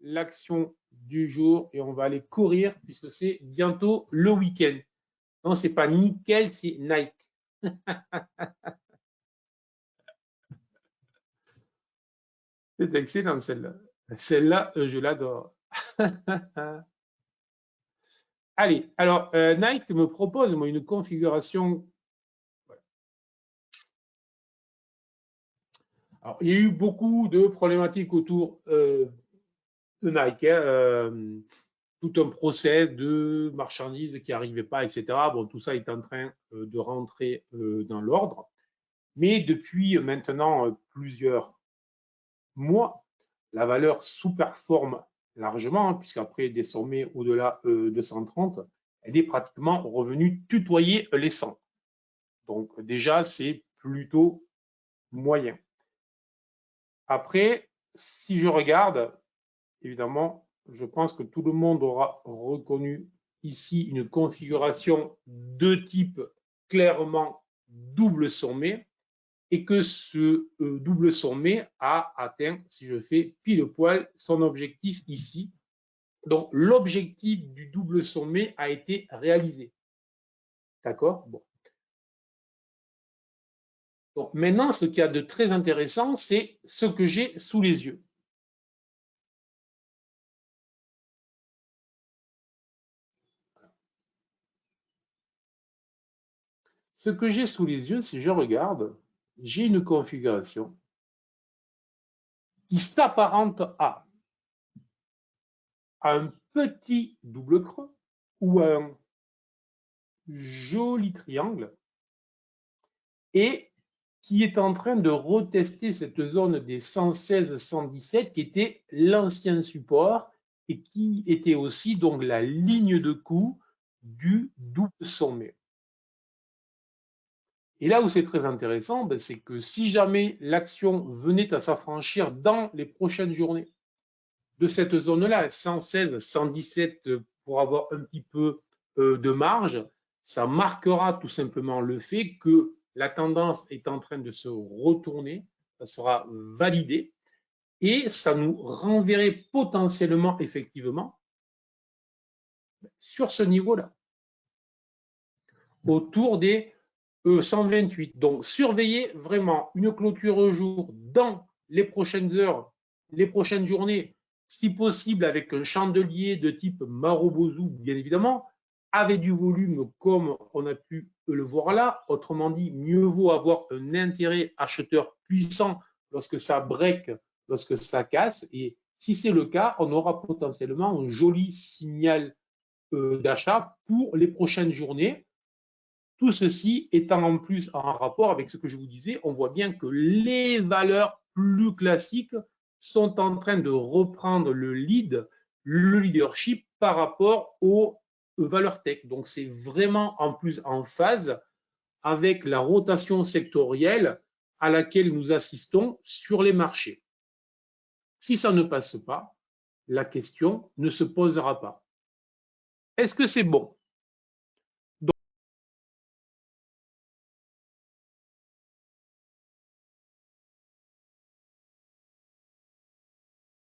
l'action du jour et on va aller courir puisque c'est bientôt le week-end. Non, c'est pas nickel, c'est Nike. C'est excellent celle-là. Celle-là, je l'adore. Allez, alors Nike me propose moi, une configuration. Voilà. Alors, il y a eu beaucoup de problématiques autour de Nike. Tout un process de marchandises qui n'arrivaient pas, etc. Bon, tout ça est en train de rentrer dans l'ordre. Mais depuis maintenant plusieurs mois, la valeur sous-performe largement, hein, puisqu'après des sommets au-delà de 130, elle est pratiquement revenue tutoyer les 100. Donc déjà, c'est plutôt moyen. Après, si je regarde, évidemment, je pense que tout le monde aura reconnu ici une configuration de type clairement double sommet et que ce double sommet a atteint, si je fais pile poil, son objectif ici. Donc, l'objectif du double sommet a été réalisé. D'accord? Bon. Donc, maintenant, ce qu'il y a de très intéressant, c'est ce que j'ai sous les yeux. Ce que j'ai sous les yeux, si je regarde, j'ai une configuration qui s'apparente à un petit double creux ou un joli triangle et qui est en train de retester cette zone des 116-117 qui était l'ancien support et qui était aussi donc la ligne de coup du double sommet. Et là où c'est très intéressant, c'est que si jamais l'action venait à s'affranchir dans les prochaines journées de cette zone-là, 116-117 pour avoir un petit peu de marge, ça marquera tout simplement le fait que la tendance est en train de se retourner, ça sera validé et ça nous renverrait potentiellement effectivement sur ce niveau-là, autour des 128. Donc, surveillez vraiment une clôture au jour dans les prochaines heures, les prochaines journées, si possible avec un chandelier de type Marubozu, bien évidemment, avec du volume comme on a pu le voir là. Autrement dit, mieux vaut avoir un intérêt acheteur puissant lorsque ça break, lorsque ça casse. Et si c'est le cas, on aura potentiellement un joli signal d'achat pour les prochaines journées. Tout ceci étant en plus en rapport avec ce que je vous disais, on voit bien que les valeurs plus classiques sont en train de reprendre le leadership par rapport aux valeurs tech. Donc c'est vraiment en plus en phase avec la rotation sectorielle à laquelle nous assistons sur les marchés. Si ça ne passe pas, la question ne se posera pas. Est-ce que c'est bon?